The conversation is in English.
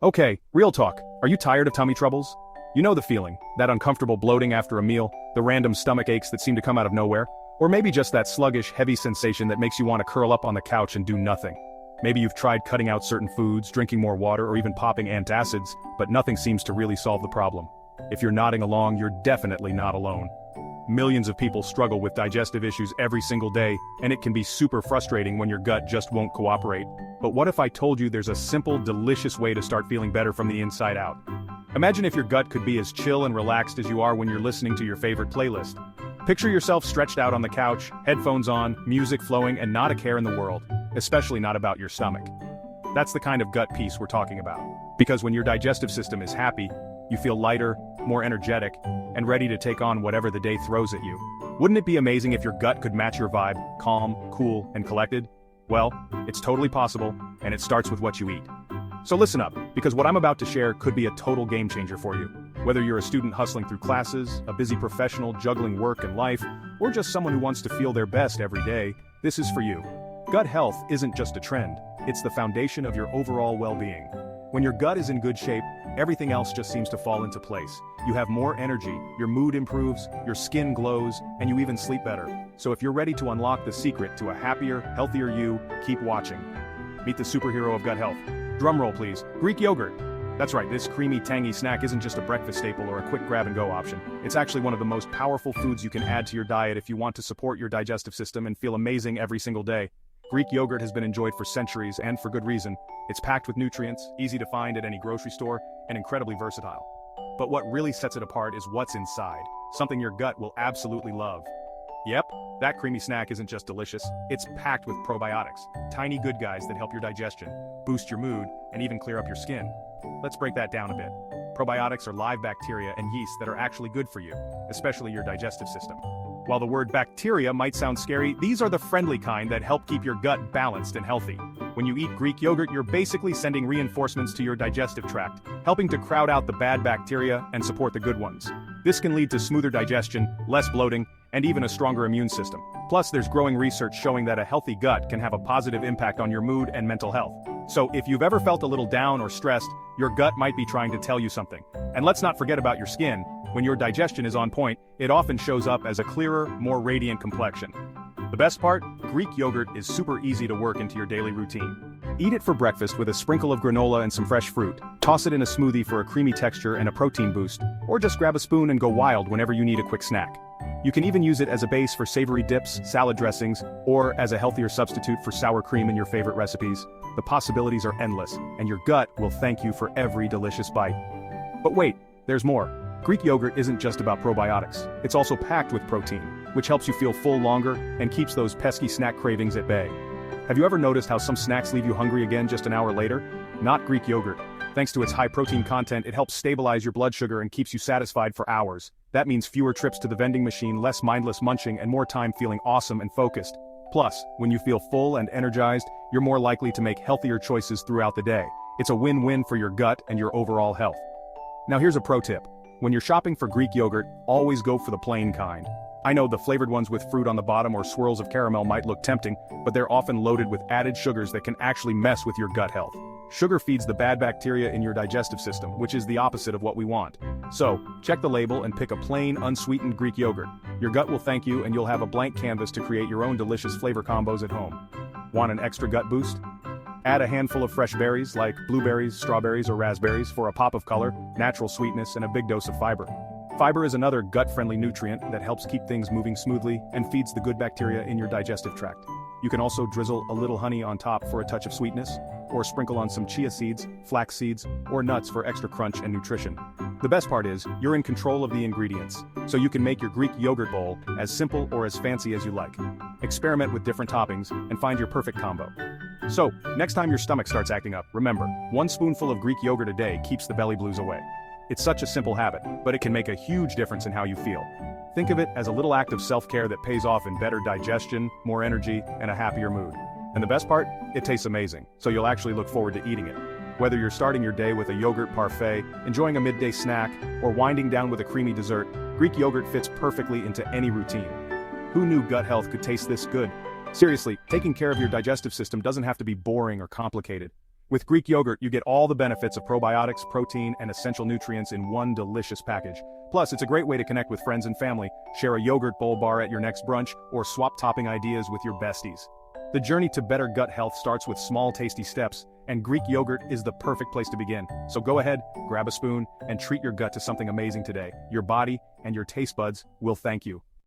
Okay, real talk. Are you tired of tummy troubles? You know the feeling, that uncomfortable bloating after a meal, the random stomach aches that seem to come out of nowhere, or maybe just that sluggish, heavy sensation that makes you want to curl up on the couch and do nothing. Maybe you've tried cutting out certain foods, drinking more water, or even popping antacids, but nothing seems to really solve the problem. If you're nodding along, you're definitely not alone. Millions of people struggle with digestive issues every single day, and it can be super frustrating when your gut just won't cooperate. But what if I told you there's a simple, delicious way to start feeling better from the inside out? Imagine if your gut could be as chill and relaxed as you are when you're listening to your favorite playlist. Picture yourself stretched out on the couch, headphones on, music flowing, and not a care in the world, especially not about your stomach. That's the kind of gut peace we're talking about. Because when your digestive system is happy, you feel lighter, more energetic, and ready to take on whatever the day throws at you. Wouldn't it be amazing if your gut could match your vibe, calm, cool, and collected? Well, it's totally possible, and it starts with what you eat. So listen up, because what I'm about to share could be a total game changer for you. Whether you're a student hustling through classes, a busy professional juggling work and life, or just someone who wants to feel their best every day, this is for you. Gut health isn't just a trend, it's the foundation of your overall well-being. When your gut is in good shape, everything else just seems to fall into place. You have more energy, your mood improves, your skin glows, and you even sleep better. So if you're ready to unlock the secret to a happier, healthier you, keep watching. Meet the superhero of gut health. Drumroll please, Greek yogurt. That's right, this creamy, tangy snack isn't just a breakfast staple or a quick grab-and-go option. It's actually one of the most powerful foods you can add to your diet if you want to support your digestive system and feel amazing every single day. Greek yogurt has been enjoyed for centuries, and for good reason. It's packed with nutrients, easy to find at any grocery store, and incredibly versatile. But what really sets it apart is what's inside, something your gut will absolutely love. Yep, that creamy snack isn't just delicious, it's packed with probiotics, tiny good guys that help your digestion, boost your mood, and even clear up your skin. Let's break that down a bit. Probiotics are live bacteria and yeast that are actually good for you, especially your digestive system. While the word bacteria might sound scary, these are the friendly kind that help keep your gut balanced and healthy. When you eat Greek yogurt, you're basically sending reinforcements to your digestive tract, helping to crowd out the bad bacteria and support the good ones. This can lead to smoother digestion, less bloating, and even a stronger immune system. Plus, there's growing research showing that a healthy gut can have a positive impact on your mood and mental health. So if you've ever felt a little down or stressed, your gut might be trying to tell you something. And let's not forget about your skin. When your digestion is on point, it often shows up as a clearer, more radiant complexion. The best part? Greek yogurt is super easy to work into your daily routine. Eat it for breakfast with a sprinkle of granola and some fresh fruit. Toss it in a smoothie for a creamy texture and a protein boost, or just grab a spoon and go wild whenever you need a quick snack. You can even use it as a base for savory dips, salad dressings, or as a healthier substitute for sour cream in your favorite recipes. The possibilities are endless, and your gut will thank you for every delicious bite. But wait, there's more. Greek yogurt isn't just about probiotics, it's also packed with protein, which helps you feel full longer and keeps those pesky snack cravings at bay. Have you ever noticed how some snacks leave you hungry again just an hour later? Not Greek yogurt. Thanks to its high protein content, it helps stabilize your blood sugar and keeps you satisfied for hours. That means fewer trips to the vending machine, less mindless munching, and more time feeling awesome and focused. Plus, when you feel full and energized, you're more likely to make healthier choices throughout the day. It's a win-win for your gut and your overall health. Now here's a pro tip. When you're shopping for Greek yogurt, always go for the plain kind. I know the flavored ones with fruit on the bottom or swirls of caramel might look tempting, but they're often loaded with added sugars that can actually mess with your gut health. Sugar feeds the bad bacteria in your digestive system, which is the opposite of what we want. So, check the label and pick a plain, unsweetened Greek yogurt. Your gut will thank you, and you'll have a blank canvas to create your own delicious flavor combos at home. Want an extra gut boost? Add a handful of fresh berries like blueberries, strawberries, or raspberries for a pop of color, natural sweetness, and a big dose of fiber. Fiber is another gut-friendly nutrient that helps keep things moving smoothly and feeds the good bacteria in your digestive tract. You can also drizzle a little honey on top for a touch of sweetness, or sprinkle on some chia seeds, flax seeds, or nuts for extra crunch and nutrition. The best part is, you're in control of the ingredients, so you can make your Greek yogurt bowl as simple or as fancy as you like. Experiment with different toppings and find your perfect combo. So, next time your stomach starts acting up, remember, 1 spoonful of Greek yogurt a day keeps the belly blues away. It's such a simple habit, but it can make a huge difference in how you feel. Think of it as a little act of self-care that pays off in better digestion, more energy, and a happier mood. And the best part? It tastes amazing, so you'll actually look forward to eating it. Whether you're starting your day with a yogurt parfait, enjoying a midday snack, or winding down with a creamy dessert, Greek yogurt fits perfectly into any routine. Who knew gut health could taste this good? Seriously, taking care of your digestive system doesn't have to be boring or complicated. With Greek yogurt, you get all the benefits of probiotics, protein, and essential nutrients in one delicious package. Plus, it's a great way to connect with friends and family, share a yogurt bowl bar at your next brunch, or swap topping ideas with your besties. The journey to better gut health starts with small tasty steps, and Greek yogurt is the perfect place to begin. So go ahead, grab a spoon, and treat your gut to something amazing today. Your body and your taste buds will thank you.